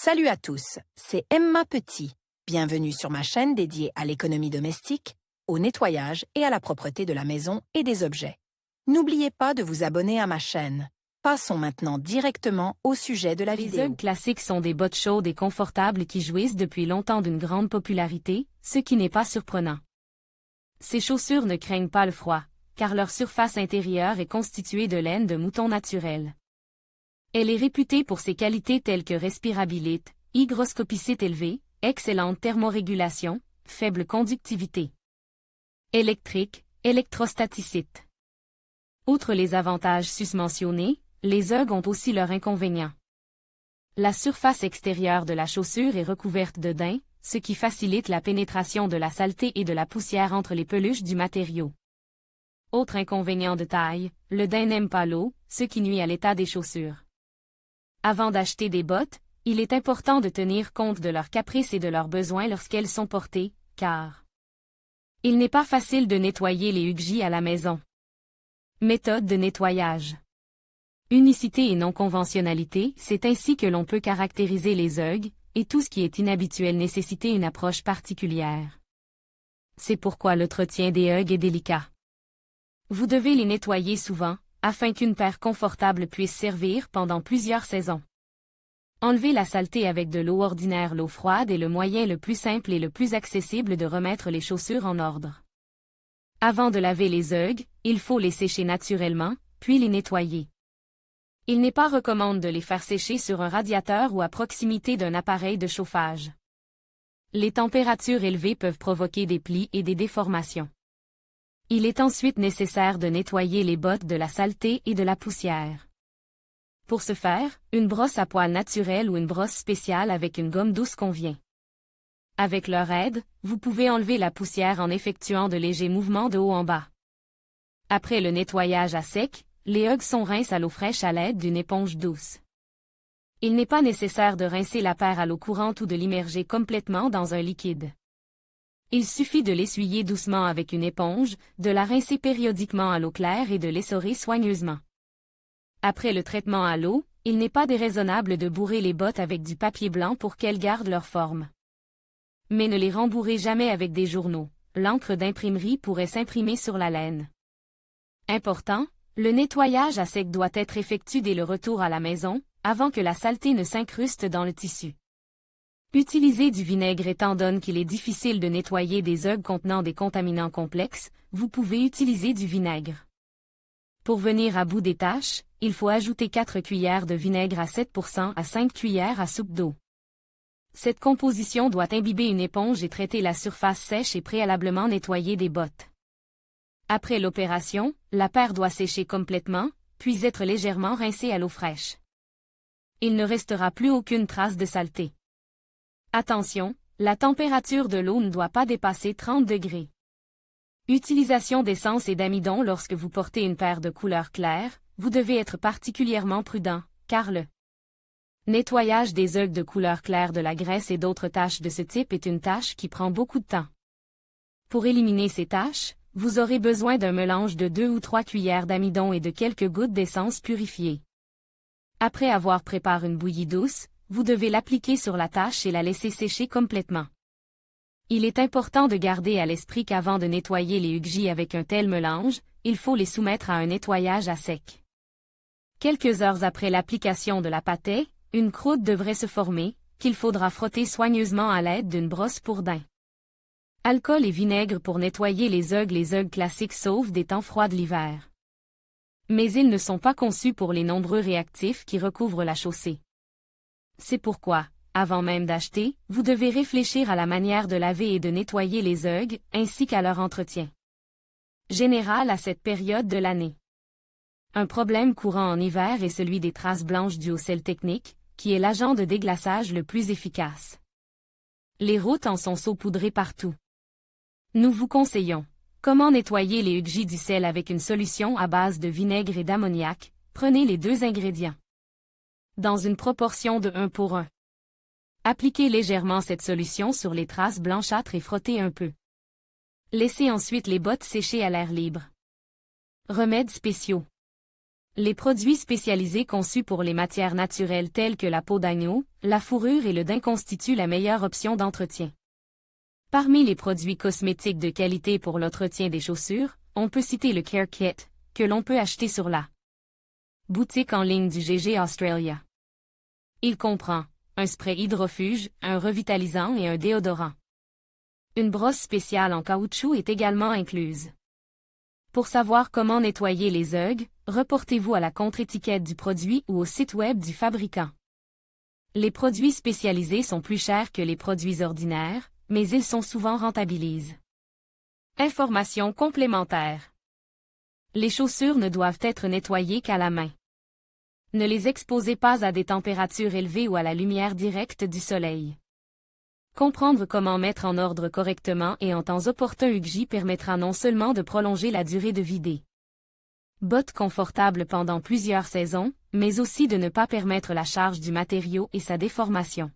Salut à tous, c'est Emma Petit. Bienvenue sur ma chaîne dédiée à l'économie domestique, au nettoyage et à la propreté de la maison et des objets. N'oubliez pas de vous abonner à ma chaîne. Passons maintenant directement au sujet de la Les vidéo. Ugg classiques sont des bottes chaudes et confortables qui jouissent depuis longtemps d'une grande popularité, ce qui n'est pas surprenant. Ces chaussures ne craignent pas le froid, car leur surface intérieure est constituée de laine de mouton naturelle. Elle est réputée pour ses qualités telles que respirabilité, hygroscopicité élevée, excellente thermorégulation, faible conductivité. Électrique, électrostaticité. Outre les avantages susmentionnés, les Ugg ont aussi leurs inconvénients. La surface extérieure de la chaussure est recouverte de daim, ce qui facilite la pénétration de la saleté et de la poussière entre les peluches du matériau. Autre inconvénient de taille, le daim n'aime pas l'eau, ce qui nuit à l'état des chaussures. Avant d'acheter des bottes, il est important de tenir compte de leurs caprices et de leurs besoins lorsqu'elles sont portées, car il n'est pas facile de nettoyer les Ugg à la maison. Méthode de nettoyage. Unicité et non-conventionnalité, c'est ainsi que l'on peut caractériser les Ugg, et tout ce qui est inhabituel nécessite une approche particulière. C'est pourquoi l'entretien des Ugg est délicat. Vous devez les nettoyer souvent, afin qu'une paire confortable puisse servir pendant plusieurs saisons. Enlevez la saleté avec de l'eau ordinaire. L'eau froide est le moyen le plus simple et le plus accessible de remettre les chaussures en ordre. Avant de laver les Ugg, il faut les sécher naturellement, puis les nettoyer. Il n'est pas recommandé de les faire sécher sur un radiateur ou à proximité d'un appareil de chauffage. Les températures élevées peuvent provoquer des plis et des déformations. Il est ensuite nécessaire de nettoyer les bottes de la saleté et de la poussière. Pour ce faire, une brosse à poils naturelle ou une brosse spéciale avec une gomme douce convient. Avec leur aide, vous pouvez enlever la poussière en effectuant de légers mouvements de haut en bas. Après le nettoyage à sec, les Ugg sont rincés à l'eau fraîche à l'aide d'une éponge douce. Il n'est pas nécessaire de rincer la paire à l'eau courante ou de l'immerger complètement dans un liquide. Il suffit de l'essuyer doucement avec une éponge, de la rincer périodiquement à l'eau claire et de l'essorer soigneusement. Après le traitement à l'eau, il n'est pas déraisonnable de bourrer les bottes avec du papier blanc pour qu'elles gardent leur forme. Mais ne les rembourrez jamais avec des journaux, l'encre d'imprimerie pourrait s'imprimer sur la laine. Important, le nettoyage à sec doit être effectué dès le retour à la maison, avant que la saleté ne s'incruste dans le tissu. Utilisez du vinaigre étant donné qu'il est difficile de nettoyer des Ugg contenant des contaminants complexes, vous pouvez utiliser du vinaigre. Pour venir à bout des taches, il faut ajouter 4 cuillères de vinaigre à 7% à 5 cuillères à soupe d'eau. Cette composition doit imbiber une éponge et traiter la surface sèche et préalablement nettoyer des bottes. Après l'opération, la paire doit sécher complètement, puis être légèrement rincée à l'eau fraîche. Il ne restera plus aucune trace de saleté. Attention, la température de l'eau ne doit pas dépasser 30 degrés. Utilisation d'essence et d'amidon. Lorsque vous portez une paire de couleur claire, vous devez être particulièrement prudent, car le nettoyage des Ugg de couleur claire de la graisse et d'autres taches de ce type est une tâche qui prend beaucoup de temps. Pour éliminer ces taches, vous aurez besoin d'un mélange de 2 ou 3 cuillères d'amidon et de quelques gouttes d'essence purifiée. Après avoir préparé une bouillie douce, vous devez l'appliquer sur la tache et la laisser sécher complètement. Il est important de garder à l'esprit qu'avant de nettoyer les Ugg avec un tel mélange, il faut les soumettre à un nettoyage à sec. Quelques heures après l'application de la pâtée, une croûte devrait se former, qu'il faudra frotter soigneusement à l'aide d'une brosse pour daim. Alcool et vinaigre pour nettoyer les Ugg. Les Ugg classiques sauvent des temps froids de l'hiver. Mais ils ne sont pas conçus pour les nombreux réactifs qui recouvrent la chaussée. C'est pourquoi, avant même d'acheter, vous devez réfléchir à la manière de laver et de nettoyer les Ugg, ainsi qu'à leur entretien général à cette période de l'année. Un problème courant en hiver est celui des traces blanches dues au sel technique, qui est l'agent de déglaçage le plus efficace. Les routes en sont saupoudrées partout. Nous vous conseillons comment nettoyer les Ugg du sel avec une solution à base de vinaigre et d'ammoniac. Prenez les 2 ingrédients dans une proportion de 1 pour 1. Appliquez légèrement cette solution sur les traces blanchâtres et frottez un peu. Laissez ensuite les bottes sécher à l'air libre. Remèdes spéciaux. Les produits spécialisés conçus pour les matières naturelles telles que la peau d'agneau, la fourrure et le daim constituent la meilleure option d'entretien. Parmi les produits cosmétiques de qualité pour l'entretien des chaussures, on peut citer le Care Kit, que l'on peut acheter sur la boutique en ligne du GG Australia. Il comprend un spray hydrofuge, un revitalisant et un déodorant. Une brosse spéciale en caoutchouc est également incluse. Pour savoir comment nettoyer les Uggs, reportez-vous à la contre-étiquette du produit ou au site web du fabricant. Les produits spécialisés sont plus chers que les produits ordinaires, mais ils sont souvent rentabilisés. Informations complémentaires. Les chaussures ne doivent être nettoyées qu'à la main. Ne les exposez pas à des températures élevées ou à la lumière directe du soleil. Comprendre comment mettre en ordre correctement et en temps opportun UGG permettra non seulement de prolonger la durée de vie des bottes confortables pendant plusieurs saisons, mais aussi de ne pas permettre la charge du matériau et sa déformation.